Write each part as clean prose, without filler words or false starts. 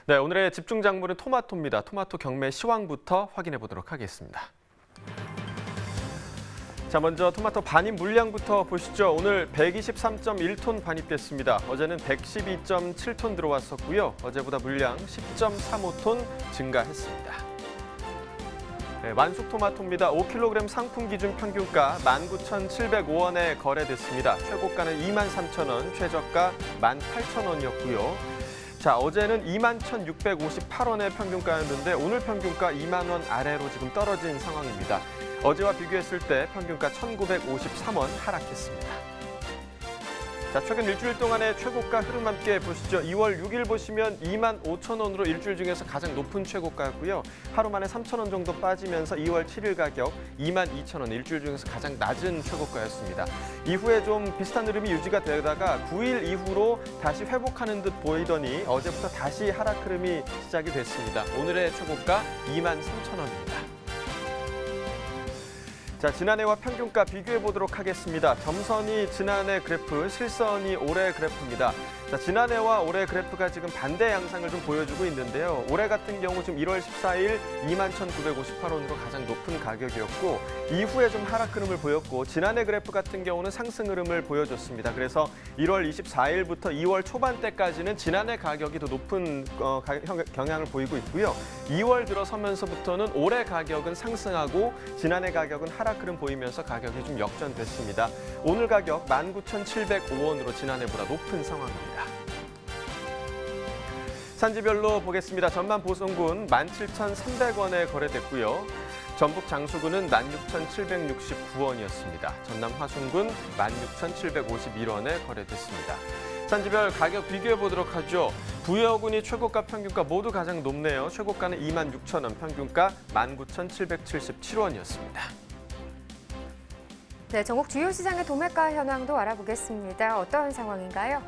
네, 오늘의 집중 작물은 토마토입니다. 토마토 경매 시황부터 확인해 보도록 하겠습니다. 자, 먼저 토마토 반입 물량부터 보시죠. 오늘 123.1톤 반입됐습니다. 어제는 112.7톤 들어왔었고요. 어제보다 물량 10.35톤 증가했습니다. 네, 완숙 토마토입니다. 5kg 상품 기준 평균가 19,705원에 거래됐습니다. 최고가는 23,000원, 최저가 18,000원이었고요. 자, 어제는 21,658원의 평균가였는데 오늘 평균가 2만 원 아래로 지금 떨어진 상황입니다. 어제와 비교했을 때 평균가 1,953원 하락했습니다. 자, 최근 일주일 동안의 최고가 흐름 함께 보시죠. 2월 6일 보시면 25,000원으로 일주일 중에서 가장 높은 최고가였고요. 하루 만에 3,000원 정도 빠지면서 2월 7일 가격 22,000원, 일주일 중에서 가장 낮은 최고가였습니다. 이후에 좀 비슷한 흐름이 유지가 되다가 9일 이후로 다시 회복하는 듯 보이더니 어제부터 다시 하락 흐름이 시작이 됐습니다. 오늘의 최고가 23,000원입니다. 자, 지난해와 평균가 비교해 보도록 하겠습니다. 점선이 지난해 그래프, 실선이 올해 그래프입니다. 자, 지난해와 올해 그래프가 지금 반대 양상을 좀 보여주고 있는데요. 올해 같은 경우 지금 1월 14일 21,958원으로 가장 높은 가격이었고 이후에 좀 하락 흐름을 보였고 지난해 그래프 같은 경우는 상승 흐름을 보여줬습니다. 그래서 1월 24일부터 2월 초반대까지는 지난해 가격이 더 높은 경향을 보이고 있고요. 2월 들어서면서부터는 올해 가격은 상승하고 지난해 가격은 하락 흐름 보이면서 가격이 좀 역전됐습니다. 오늘 가격 19,705원으로 지난해보다 높은 상황입니다. 산지별로 보겠습니다. 전남 보성군 17,300원에 거래됐고요. 전북 장수군은 16,769원이었습니다. 전남 화순군 16,751원에 거래됐습니다. 산지별 가격 비교해 보도록 하죠. 부여군이 최고가 평균가 모두 가장 높네요. 최고가는 26,000원, 평균가 19,777원이었습니다. 네, 전국 주요 시장의 도매가 현황도 알아보겠습니다. 어떤 상황인가요?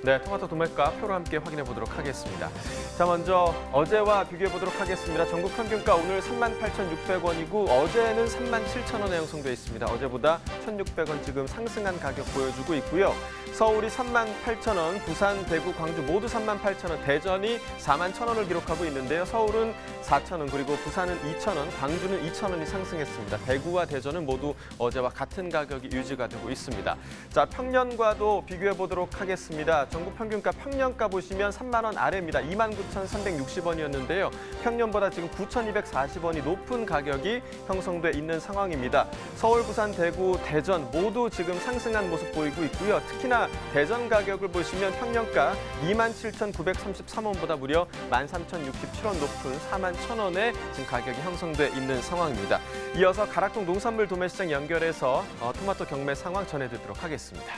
네, 토마토 도매가 표로 함께 확인해 보도록 하겠습니다. 자, 먼저 어제와 비교해 보도록 하겠습니다. 전국 평균가 오늘 38,600원이고 어제는 37,000원에 형성돼 있습니다. 어제보다 1,600원 지금 상승한 가격 보여주고 있고요. 서울이 38,000원, 부산, 대구, 광주 모두 38,000원, 대전이 41,000원을 기록하고 있는데요. 서울은 4,000원, 그리고 부산은 2,000원, 광주는 2,000원이 상승했습니다. 대구와 대전은 모두 어제와 같은 가격이 유지가 되고 있습니다. 자, 평년과도 비교해 보도록 하겠습니다. 전국 평균가 평년가 보시면 3만 원 아래입니다. 29,360원이었는데요. 평년보다 지금 9,240원이 높은 가격이 형성돼 있는 상황입니다. 서울, 부산, 대구, 대전 모두 지금 상승한 모습 보이고 있고요. 특히나 대전 가격을 보시면 평년가 27,933원보다 무려 13,067원 높은 41,000원에 지금 가격이 형성돼 있는 상황입니다. 이어서 가락동 농산물 도매시장 연결해서 토마토 경매 상황 전해드리도록 하겠습니다.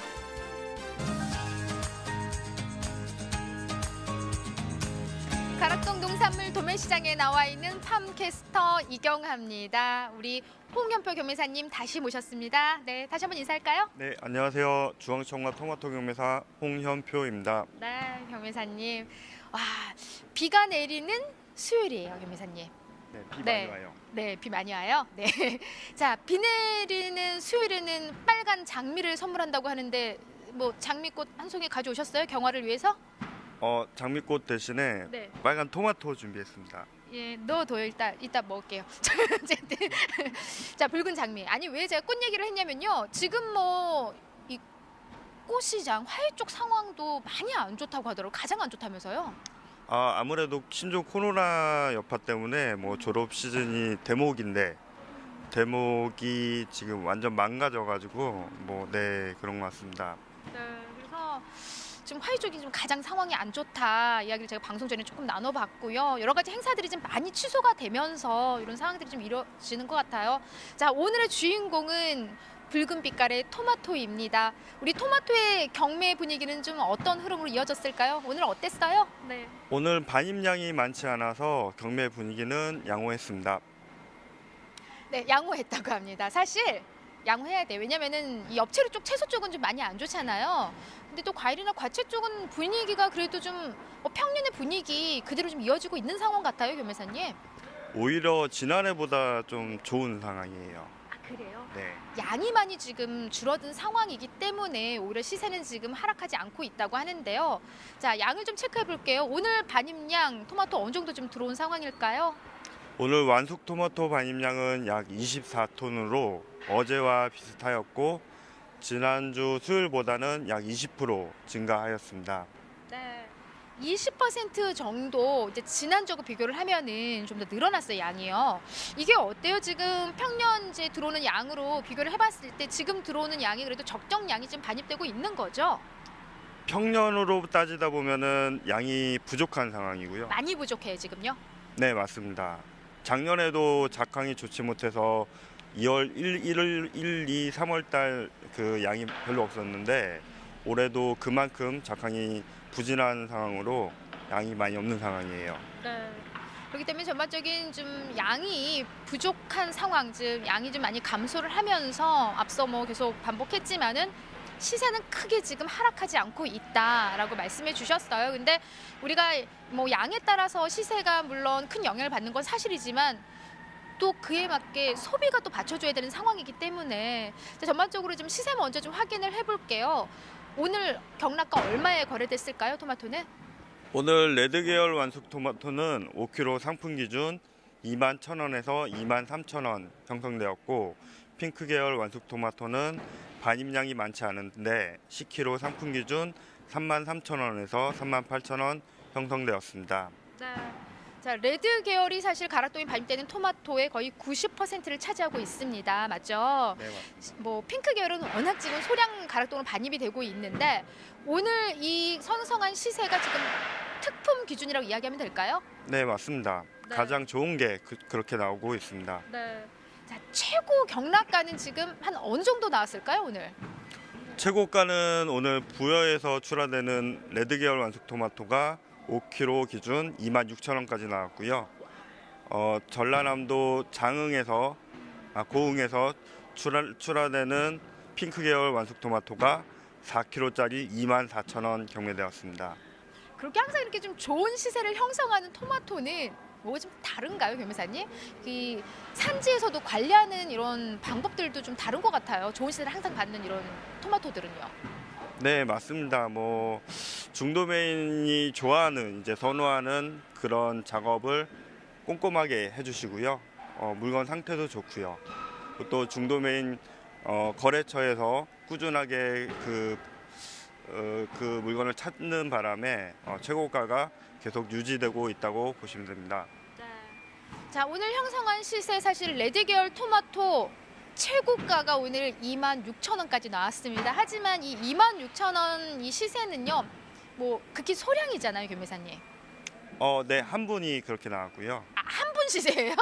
가락동 농산물 도매시장에 나와 있는 팜캐스터 이경하입니다. 우리 홍현표 경매사님 다시 모셨습니다. 네, 다시 한번 인사할까요? 네, 안녕하세요. 중앙청과 토마토 경매사 홍현표입니다. 네, 경매사님. 와, 비가 내리는 수요일이에요, 경매사님. 네, 비 많이 와요. 네, 비 많이 와요. 네. 자, 비 내리는 수요일에는 빨간 장미를 선물한다고 하는데 뭐 장미꽃 한 송이 가져오셨어요? 경화를 위해서? 장미꽃 대신에 네. 빨간 토마토 준비했습니다. 예, 넣어둬요. 이따 먹을게요. 어쨌든 자, 붉은 장미. 아니, 왜 제가 꽃 얘기를 했냐면요. 지금 뭐 이 꽃시장 화훼 쪽 상황도 많이 안 좋다고 하더라고요. 가장 안 좋다면서요? 아무래도 신종 코로나 여파 때문에 뭐 졸업 시즌이 대목인데 대목이 지금 완전 망가져가지고 그런 것 같습니다. 네, 그래서 지금 화훼 쪽이 좀 가장 상황이 안 좋다 이야기를 제가 방송 전에 조금 나눠봤고요. 여러 가지 행사들이 좀 많이 취소가 되면서 이런 상황들이 좀 이루어지는 것 같아요. 자, 오늘의 주인공은 붉은 빛깔의 토마토입니다. 우리 토마토의 경매 분위기는 좀 어떤 흐름으로 이어졌을까요? 오늘 어땠어요? 네. 오늘 반입량이 많지 않아서 경매 분위기는 양호했습니다. 네, 양호했다고 합니다. 사실 양호해야 돼요. 왜냐면은 이 엽채류 쪽, 채소 쪽은 좀 많이 안 좋잖아요. 근데 또 과일이나 과채 쪽은 분위기가 그래도 좀 평년의 분위기 그대로 좀 이어지고 있는 상황 같아요, 교매사님. 오히려 지난해보다 좀 좋은 상황이에요. 아, 그래요? 네. 양이 많이 지금 줄어든 상황이기 때문에 오히려 시세는 지금 하락하지 않고 있다고 하는데요. 자, 양을 좀 체크해 볼게요. 오늘 반입량 토마토 어느 정도 좀 들어온 상황일까요? 오늘 완숙 토마토 반입량은 약 24톤으로 어제와 비슷하였고 지난주 수요일보다는 약 20% 증가하였습니다. 네. 20% 정도 이제 지난주하고 비교를 하면은 좀 더 늘어났어요, 양이요. 이게 어때요? 지금 평년 이제 들어오는 양으로 비교를 해봤을 때 지금 들어오는 양이 그래도 적정량이 지금 반입되고 있는 거죠? 평년으로 따지다 보면은 양이 부족한 상황이고요. 많이 부족해요, 지금요? 네, 맞습니다. 작년에도 작황이 좋지 못해서 2월 1, 2, 3월 달 그 양이 별로 없었는데 올해도 그만큼 작황이 부진한 상황으로 양이 많이 없는 상황이에요. 네. 그렇기 때문에 전반적인 좀 양이 부족한 상황, 즉 양이 좀 많이 감소를 하면서 앞서 뭐 계속 반복했지만은 시세는 크게 지금 하락하지 않고 있다라고 말씀해 주셨어요. 근데 우리가 뭐 양에 따라서 시세가 물론 큰 영향을 받는 건 사실이지만 또 그에 맞게 소비가 또 받쳐줘야 되는 상황이기 때문에 전반적으로 좀 시세 먼저 좀 확인을 해볼게요. 오늘 경락가 얼마에 거래됐을까요, 토마토는? 오늘 레드 계열 완숙 토마토는 5kg 상품 기준 21,000원에서 23,000원 형성되었고 핑크 계열 완숙 토마토는 반입량이 많지 않은데 10kg 상품 기준 33,000원에서 38,000원 형성되었습니다. 네. 자, 레드 계열이 사실 가락동에 반입되는 토마토의 거의 90%를 차지하고 있습니다. 맞죠? 네, 맞습니다. 뭐 핑크 계열은 워낙 지금 소량 가락동으로 반입이 되고 있는데 오늘 이 선성한 시세가 지금 특품 기준이라고 이야기하면 될까요? 네, 맞습니다. 네. 가장 좋은 게 그렇게 나오고 있습니다. 네. 자, 최고 경락가는 지금 한 어느 정도 나왔을까요, 오늘? 최고가는 오늘 부여에서 출하되는 레드 계열 완숙 토마토가 5kg 기준 26,000원까지 나왔고요. 전라남도 장흥에서 고흥에서 출하되는 핑크 계열 완숙 토마토가 4kg짜리 24,000원 경매되었습니다. 그렇게 항상 이렇게 좀 좋은 시세를 형성하는 토마토는 뭐 좀 다른가요, 변호사님? 이 산지에서도 관리하는 이런 방법들도 좀 다른 것 같아요. 좋은 시세를 항상 받는 이런 토마토들은요. 네, 맞습니다. 중도메인이 좋아하는 이제 선호하는 그런 작업을 꼼꼼하게 해주시고요. 물건 상태도 좋고요. 또 중도메인 거래처에서 꾸준하게 그 물건을 찾는 바람에 최고가가 계속 유지되고 있다고 보시면 됩니다. 자, 오늘 형성한 시세 사실 레드 계열 토마토 최고가가 오늘 26,000원까지 나왔습니다. 하지만 이 26,000원 이 시세는요, 뭐 극히 소량이잖아요, 교매사님. 네, 한 분이 그렇게 나왔고요. 아, 한 분 시세예요?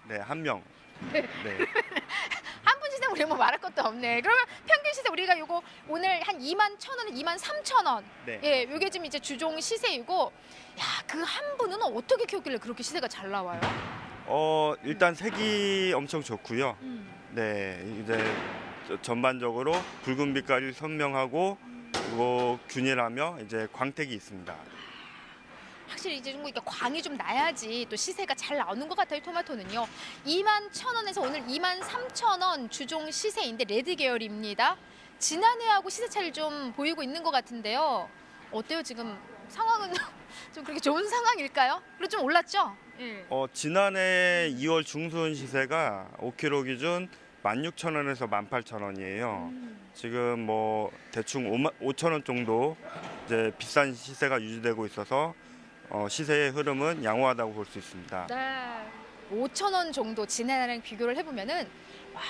네, 한 명. 네. 네. 한 분 시세 우리 뭐 말할 것도 없네. 그러면 평균 시세 우리가 요거 오늘 한 21,000원, 23,000원. 네. 예, 요게 지금 이제 주종 시세이고, 야, 그 한 분은 어떻게 키웠길래 그렇게 시세가 잘 나와요? 일단 색이 엄청 좋고요. 네, 이제 전반적으로 붉은 빛깔이 선명하고 그리고 균일하며 이제 광택이 있습니다. 확실히 이제 좀 이렇게 광이 좀 나야지 또 시세가 잘 나오는 것 같아요. 토마토는요. 21,000원에서 오늘 23,000원 주종 시세인데 레드 계열입니다. 지난해하고 시세 차이를 좀 보이고 있는 것 같은데요. 어때요? 지금 상황은 좀 그렇게 좋은 상황일까요? 그리고 좀 올랐죠? 예. 지난해 2월 중순 시세가 5kg 기준 16,000원에서 18,000원이에요. 지금 뭐 대충 5,000원 정도 이제 비싼 시세가 유지되고 있어서 시세의 흐름은 양호하다고 볼 수 있습니다. 네. 5,000원 정도 지난해랑 비교를 해보면은 와,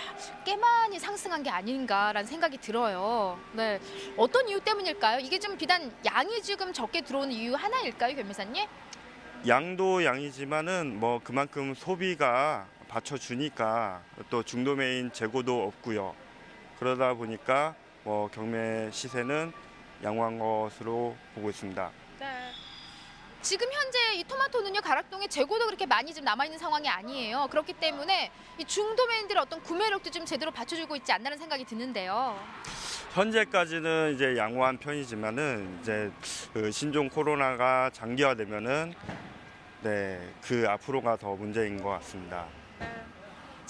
꽤 많이 상승한 게 아닌가라는 생각이 들어요. 네. 어떤 이유 때문일까요? 이게 좀 비단 양이 지금 적게 들어오는 이유 하나일까요, 변호사님? 양도 양이지만은 뭐 그만큼 소비가 받쳐주니까 또 중도메인 재고도 없고요. 그러다 보니까 뭐 경매 시세는 양호한 것으로 보고 있습니다. 네. 지금 현재 이 토마토는요, 가락동에 재고도 그렇게 많이 좀 남아있는 상황이 아니에요. 그렇기 때문에 이 중도매인들의 어떤 구매력도 좀 제대로 받쳐주고 있지 않나는 생각이 드는데요. 현재까지는 이제 양호한 편이지만은 이제 그 신종 코로나가 장기화되면은 네, 그 앞으로가 더 문제인 것 같습니다.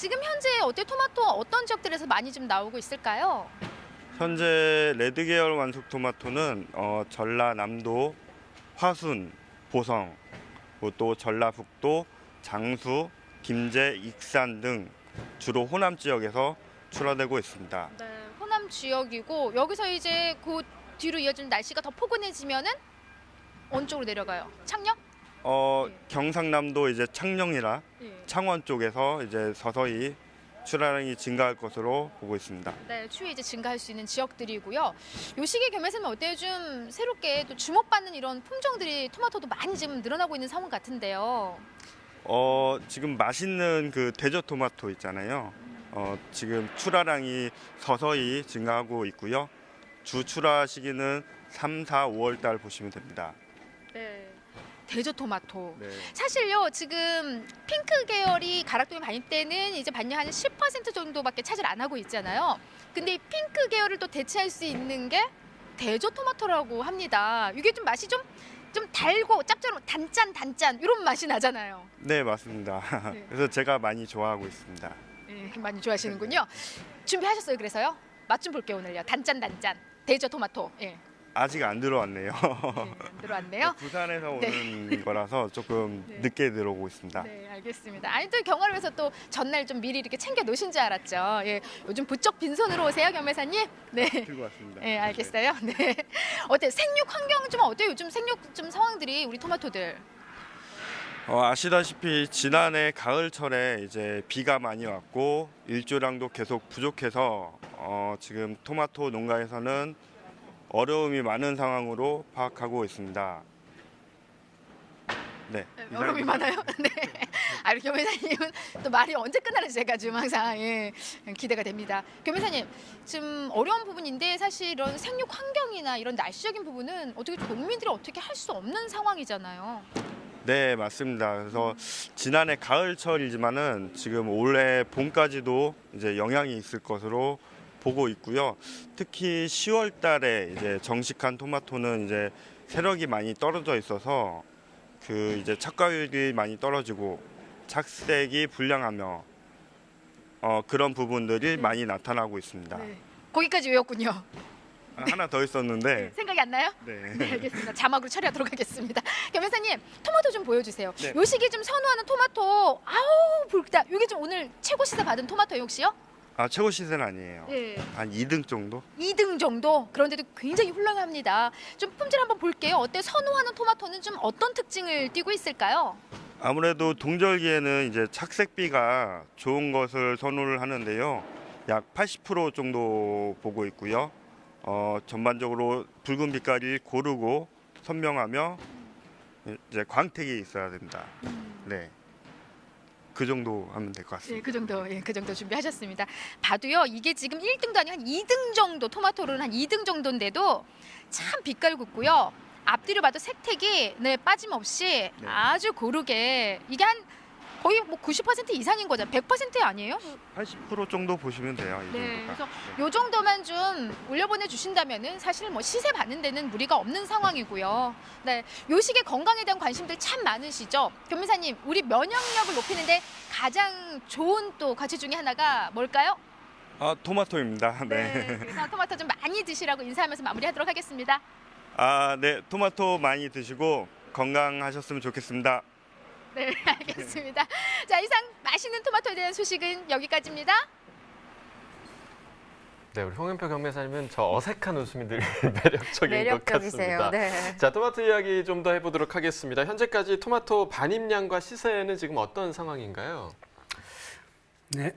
지금 현재 어때 토마토 어떤 지역들에서 많이 좀 나오고 있을까요? 현재 레드 계열 완숙 토마토는 전라남도, 화순, 보성, 그리고 또 전라북도, 장수, 김제, 익산 등 주로 호남 지역에서 출하되고 있습니다. 네, 호남 지역이고 여기서 이제 그 뒤로 이어지는 날씨가 더 포근해지면은 어느 쪽으로 내려가요? 창녕? 경상남도 이제 창녕이나 예. 창원 쪽에서 이제 서서히 출하량이 증가할 것으로 보고 있습니다. 네, 추위 이제 증가할 수 있는 지역들이고요. 요 시기에 겸해서는 어때요? 좀 새롭게 또 주목받는 이런 품종들이 토마토도 많이 지금 늘어나고 있는 상황 같은데요. 지금 맛있는 그 대저 토마토 있잖아요. 지금 출하량이 서서히 증가하고 있고요. 주 출하 시기는 3, 4, 5월 달 보시면 됩니다. 네. 대저 토마토. 네. 사실요, 지금 핑크 계열이 가락동에 반입 때는 이제 반년 한 10% 정도밖에 차지를 안 하고 있잖아요. 근데 이 핑크 계열을 또 대체할 수 있는 게 대저 토마토라고 합니다. 이게 좀 맛이 좀 달고 짭조름 단짠 이런 맛이 나잖아요. 네, 맞습니다. 네. 그래서 제가 많이 좋아하고 있습니다. 네, 많이 좋아하시는군요. 준비하셨어요, 그래서요? 맛 좀 볼게요, 오늘요. 단짠 대저 토마토. 예. 아직 안 들어왔네요. 네, 안 들어왔네요. 부산에서 네. 오는 거라서 조금 네. 늦게 들어오고 있습니다. 네, 알겠습니다. 아니 또 경화를 위해서 또 전날 좀 미리 이렇게 챙겨 놓으신 줄 알았죠. 예, 요즘 부쩍 빈손으로 오세요, 경매사님. 네. 들고 왔습니다. 네, 알겠어요. 네. 어때? 생육 환경 좀 어때요? 요즘 생육 좀 상황들이 우리 토마토들. 아시다시피 지난해 가을철에 이제 비가 많이 왔고 일조량도 계속 부족해서 지금 토마토 농가에서는 어려움이 많은 상황으로 파악하고 있습니다. 네. 어려움이 많아요. 네. 아, 우리 교매사님은 또 말이 언제 끝나는지 제가 지금 항상 기대가 됩니다. 교매사님, 지금 어려운 부분인데 사실 이런 생육 환경이나 이런 날씨적인 부분은 어떻게 농민들이 어떻게 할 수 없는 상황이잖아요. 네, 맞습니다. 그래서 지난해 가을철이지만은 지금 올해 봄까지도 이제 영향이 있을 것으로 보고 있고요. 특히 10월 달에 이제 정식한 토마토는 이제 세력이 많이 떨어져 있어서 그 이제 착과율이 많이 떨어지고 착색이 불량하며 그런 부분들이 많이 나타나고 있습니다. 네. 거기까지 외웠군요. 하나 더 있었는데 생각이 안 나요? 네. 네, 알겠습니다. 자막으로 처리하도록 하겠습니다. 교매사님, 토마토 좀 보여주세요. 네. 요 시기 좀 선호하는 토마토, 아우 붉다. 이게 좀 오늘 최고 시세 받은 토마토예요, 혹시요? 최고 시세는 아니에요. 네. 한 2등 정도? 2등 정도? 그런데도 굉장히 훌륭합니다. 좀 품질 한번 볼게요. 어때? 선호하는 토마토는 좀 어떤 특징을 띠고 있을까요? 아무래도 동절기에는 이제 착색비가 좋은 것을 선호를 하는데요. 약 80% 정도 보고 있고요. 전반적으로 붉은 빛깔이 고르고 선명하며 이제 광택이 있어야 됩니다. 네. 그 정도 하면 될 것 같습니다. 네, 그 정도 준비하셨습니다. 봐도요, 이게 지금 1등도 아니고 한 2등 정도, 토마토로는 한 2등 정도인데도 참 빛깔 곱고요. 앞뒤로 봐도 색택이 빠짐없이 네. 아주 고르게 이게 한 거의 뭐 90% 이상인 거죠. 100% 아니에요? 80% 정도 보시면 돼요. 이 네, 정도가. 그래서 요 정도만 좀 올려보내 주신다면은 사실 뭐 시세 받는 데는 무리가 없는 상황이고요. 네, 요 시기에 건강에 대한 관심들 참 많으시죠. 교민사님, 우리 면역력을 높이는데 가장 좋은 또 가치 중에 하나가 뭘까요? 토마토입니다. 네. 그래서 토마토 좀 많이 드시라고 인사하면서 마무리하도록 하겠습니다. 네. 토마토 많이 드시고 건강하셨으면 좋겠습니다. 네, 알겠습니다. 자, 이상 맛있는 토마토에 대한 소식은 여기까지입니다. 네, 우리 홍현표 경매사님은 저 어색한 웃음이 늘 매력적인 매력적이세요. 것 같습니다. 네. 자, 토마토 이야기 좀 더 해보도록 하겠습니다. 현재까지 토마토 반입량과 시세는 지금 어떤 상황인가요? 네.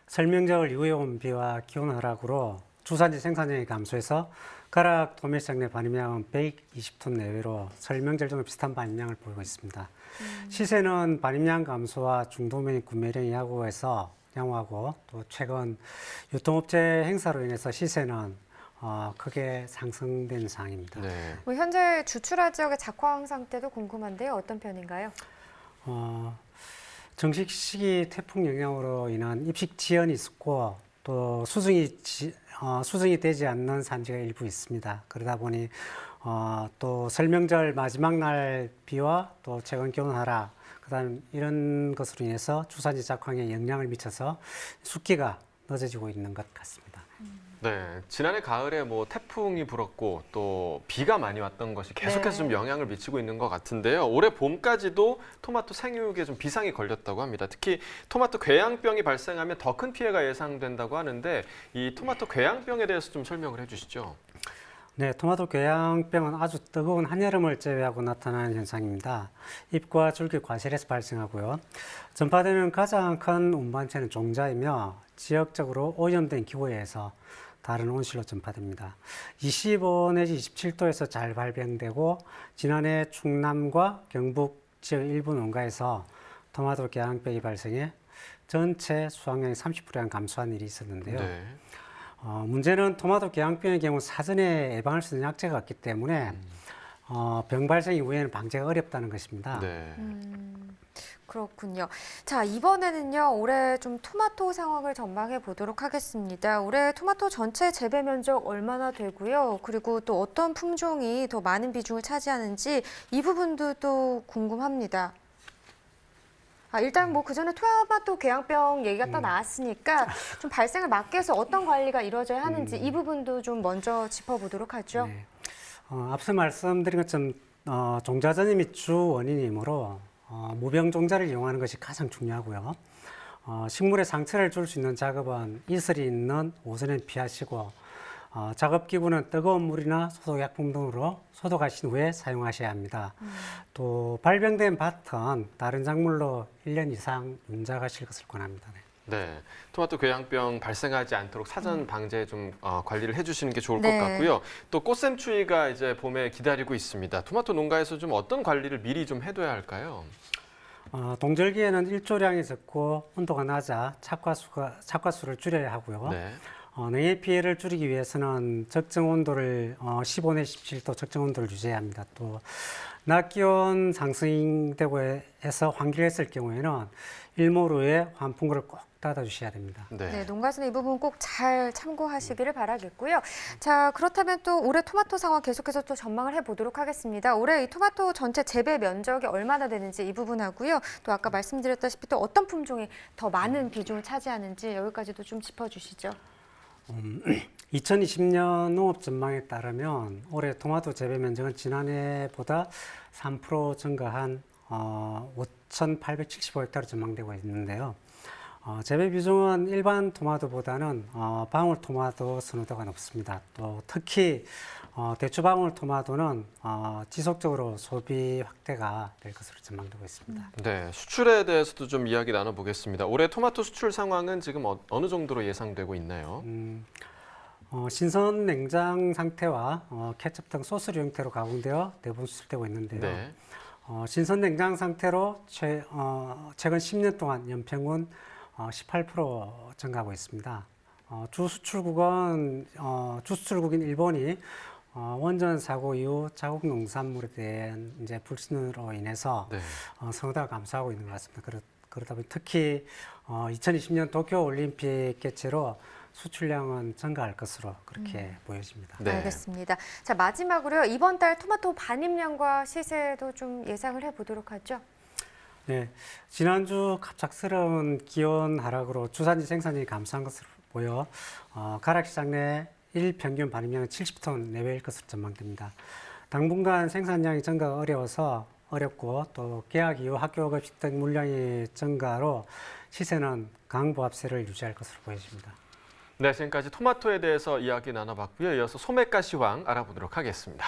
설명절 이후에 온 비와 기온 하락으로 주산지 생산량이 감소해서 가락 도매시장 내 반입량은 120톤 내외로 설명절 정도 비슷한 반입량을 보이고 있습니다. 시세는 반입량 감소와 중도면 구매량이 약오해서 양호하고 또 최근 유통업체 행사로 인해서 시세는 크게 상승된 상황입니다. 네. 뭐 현재 주출하 지역의 작황 상태도 궁금한데요. 어떤 편인가요? 정식 시기 태풍 영향으로 인한 입식 지연이 있었고 또 수승이 수정이 되지 않는 산지가 일부 있습니다. 그러다 보니 또 설명절 마지막 날 비와 또 최근 기온 하락, 그다음 이런 것으로 인해서 주산지 작황에 영향을 미쳐서 숙기가 늦어지고 있는 것 같습니다. 네, 지난해 가을에 뭐 태풍이 불었고 또 비가 많이 왔던 것이 계속해서 네. 좀 영향을 미치고 있는 것 같은데요. 올해 봄까지도 토마토 생육에 좀 비상이 걸렸다고 합니다. 특히 토마토 궤양병이 발생하면 더 큰 피해가 예상된다고 하는데 이 토마토 궤양병에 대해서 좀 설명을 해주시죠. 네, 토마토 궤양병은 아주 뜨거운 한여름을 제외하고 나타나는 현상입니다. 잎과 줄기 과실에서 발생하고요. 전파되는 가장 큰 운반체는 종자이며 지역적으로 오염된 기후에서 다른 온실로 전파됩니다. 25 내지 27도에서 잘 발병되고 지난해 충남과 경북 지역 일부 농가에서 토마토 궤양병이 발생해 전체 수확량이 30%가 감소한 일이 있었는데요. 네. 문제는 토마토 궤양병의 경우 사전에 예방할 수 있는 약제가 없기 때문에 병 발생 이후에는 방제가 어렵다는 것입니다. 네. 그렇군요. 자, 이번에는요, 올해 좀 토마토 상황을 전망해 보도록 하겠습니다. 올해 토마토 전체 재배 면적 얼마나 되고요. 그리고 또 어떤 품종이 더 많은 비중을 차지하는지 이 부분도 또 궁금합니다. 일단 뭐 그전에 토마토 궤양병 얘기가 또 나왔으니까 좀 발생을 막기 위해서 어떤 관리가 이루어져야 하는지 이 부분도 좀 먼저 짚어보도록 하죠. 네. 앞서 말씀드린 것처럼 종자전임이 주 원인이므로 무병 종자를 이용하는 것이 가장 중요하고요. 식물에 상처를 줄 수 있는 작업은 이슬이 있는 오전에 피하시고 작업기구는 뜨거운 물이나 소독약품 등으로 소독하신 후에 사용하셔야 합니다. 또 발병된 밭은 다른 작물로 1년 이상 윤작하실 것을 권합니다. 네, 토마토 궤양병 발생하지 않도록 사전 방제 좀 관리를 해주시는 게 좋을 것 네. 같고요. 또 꽃샘추위가 이제 봄에 기다리고 있습니다. 토마토 농가에서 좀 어떤 관리를 미리 좀 해둬야 할까요? 동절기에는 일조량이 적고 온도가 낮아 착과수를 줄여야 하고요. 네. 냉해 피해를 줄이기 위해서는 적정 온도를 15 내지 17도 적정 온도를 유지해야 합니다. 또 낮 기온 상승되고 해서 환기했을 경우에는 일몰후에 환풍구를 꼭 닫아주셔야 됩니다. 네, 농가에서는 이 부분 꼭 잘 참고하시기를 바라겠고요. 자, 그렇다면 또 올해 토마토 상황 계속해서 또 전망을 해보도록 하겠습니다. 올해 이 토마토 전체 재배 면적이 얼마나 되는지 이 부분하고요. 또 아까 말씀드렸다시피 또 어떤 품종이 더 많은 비중을 차지하는지 여기까지도 좀 짚어주시죠. 2020년 농업 전망에 따르면 올해 토마토 재배 면적은 지난해보다 3% 증가한 5,875헥타르 전망되고 있는데요. 재배 비중은 일반 토마토보다는 방울 토마토 선호도가 높습니다. 또 특히 대추 방울 토마토는 지속적으로 소비 확대가 될 것으로 전망되고 있습니다. 네, 수출에 대해서도 좀 이야기 나눠보겠습니다. 올해 토마토 수출 상황은 지금 어느 정도로 예상되고 있나요? 신선 냉장 상태와 케첩 등 소스류 형태로 가공되어 대부분 수출되고 있는데요. 네. 신선 냉장 상태로 최근 10년 동안 연평균 18% 증가하고 있습니다. 주 수출국인 일본이 원전 사고 이후 자국 농산물에 대한 이제 불신으로 인해서 네. 선호도가 감소하고 있는 것 같습니다. 그러다 보니 특히 2020년 도쿄 올림픽 개최로 수출량은 증가할 것으로 그렇게 보여집니다. 네. 알겠습니다. 자, 마지막으로요. 이번 달 토마토 반입량과 시세도 좀 예상을 해보도록 하죠. 네, 지난주 갑작스러운 기온 하락으로 주산지 생산량이 감소한 것으로 보여 가락시장 내 일평균 반입량은 70톤 내외일 것으로 전망됩니다. 당분간 생산량이 증가가 어렵고 또 개학 이후 학교 급식 등 물량의 증가로 시세는 강보합세를 유지할 것으로 보여집니다. 네, 지금까지 토마토에 대해서 이야기 나눠봤고요. 이어서 소매가 시황 알아보도록 하겠습니다.